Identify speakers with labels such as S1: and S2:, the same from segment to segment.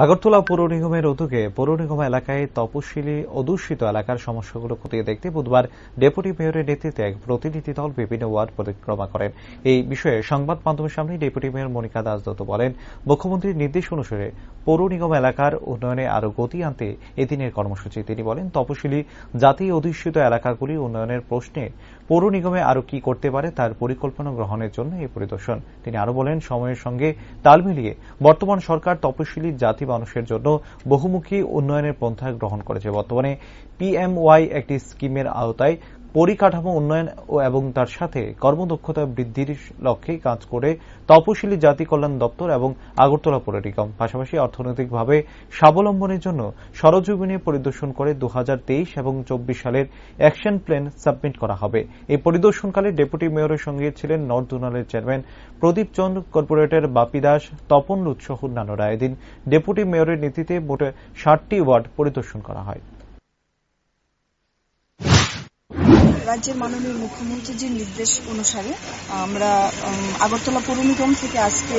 S1: আগরতলা পৌর নিগমের উদ্যোগে পৌর নিগম এলাকায় তপশিলি অধ্যুষিত এলাকার সমস্যাগুলো খতিয়ে দেখতে বুধবার ডেপুটি মেয়রের নেতৃত্বে এক প্রতিনিধি দল বিভিন্ন ওয়ার্ড পরিক্রমা করেন। এই বিষয়ে সংবাদ মাধ্যমের সামনে ডেপুটি মেয়র মনিকা দাস দত্ত বলেন, মুখ্যমন্ত্রীর নির্দেশ অনুসারে পৌর নিগম এলাকার উন্নয়নে আরও গতি আনতে এদিনের কর্মসূচি। তিনি বলেন, তপশিলি জাতি অধ্যুষিত এলাকাগুলি উন্নয়নের প্রশ্নে পৌর নিগমে আরও কি করতে পারে তার পরিকল্পনা গ্রহণের জন্য এই পরিদর্শন। তিনি আরও বলেন, সময়ের সঙ্গে তাল মিলিয়ে বর্তমান সরকার তপশিলি জাতি মানুষের জন্য বহুমুখী উন্নয়নের পন্থা গ্রহণ করেছে। বর্তমানে PMY একটি স্কিমের আওতায় পরিকাঠামো উন্নয়ন এবং তার সাথে কর্মদক্ষতা বৃদ্ধির লক্ষ্যে কাজ করে তপশিলি জাতি কল্যাণ দপ্তর এবং আগরতলা পৌর নিগম। পাশাপাশি অর্থনৈতিকভাবে স্বাবলম্বনের জন্য সরজমিনে পরিদর্শন করে 2023 এবং 24 সালের অ্যাকশন প্ল্যান সাবমিট করা হবে। এই পরিদর্শনকালে ডেপুটি মেয়রের সঙ্গে ছিলেন নর্থ জোনালের চেয়ারম্যান প্রদীপ চন্দ, কর্পোরেটর বাপি দাস, তপন লুৎ সহ অন্যান্যরা। এদিন ডেপুটি মেয়রের নেতৃত্বে মোট 60টি ওয়ার্ড পরিদর্শন করা হয়।
S2: রাজ্যের মাননীয় মুখ্যমন্ত্রীর নির্দেশ অনুসারে আমরা আগরতলা পৌর নিগম থেকে আজকে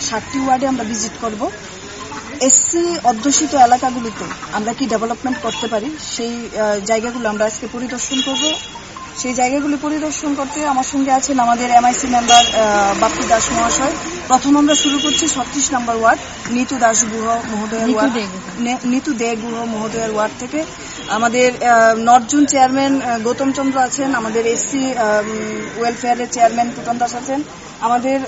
S2: 60টি ওয়ার্ডে আমরা ভিজিট করব। এসসি অধ্যুষিত এলাকাগুলিতে আমরা কি ডেভেলপমেন্ট করতে পারি সেই জায়গাগুলো আমরা আজকে পরিদর্শন করব। সেই জায়গাগুলি পরিদর্শন করতে আমার সঙ্গে আছেন আমাদের MIC মেম্বার বাপি দাস মহাশয়। প্রথম আমরা শুরু করছি 36 নম্বর ওয়ার্ড নিতু দাস গুহ মহোদয়ের ওয়ার্ড, নিতু দে গুহ মহোদয়ের ওয়ার্ড থেকে আমাদের নর্থ জোন চেয়ারম্যান গৌতম চন্দ্র আছেন, আমাদের এসসি ওয়েলফেয়ারের চেয়ারম্যান টুটন দাস আছেন, আমাদের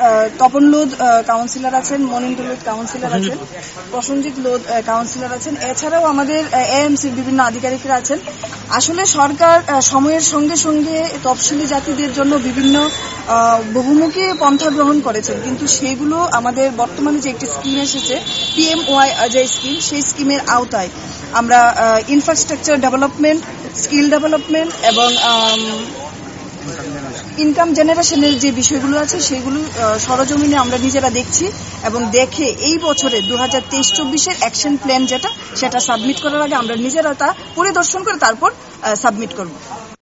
S2: তপন লোধ কাউন্সিলর আছেন, মনিন্দু লোধ কাউন্সিলর আছেন, প্রসঞ্জিৎ লোধ কাউন্সিলর আছেন। এছাড়াও আমাদের AMCর বিভিন্ন আধিকারিকরা আছেন। আসলে সরকার সময়ের সঙ্গে সঙ্গে তফসিলি জাতিদের জন্য বিভিন্ন বহুমুখী পন্থা গ্রহণ করেছেন, কিন্তু সেগুলো আমাদের বর্তমানে যে একটি স্কিম এসেছে PMY যে স্কিম, সেই স্কিমের আওতায় আমরা ইনফ্রাস্ট্রাকচার ডেভেলপমেন্ট, স্কিল ডেভেলপমেন্ট এবং ইনকাম জেনারেশনের যে বিষয়গুলো আছে সেগুলো সরজমিনে আমরা নিজেরা দেখছি এবং দেখে এই বছরে 2023-24 অ্যাকশন প্ল্যান যেটা সেটা সাবমিট করার আগে আমরা নিজেরা তা পরিদর্শন করে তারপর সাবমিট করব।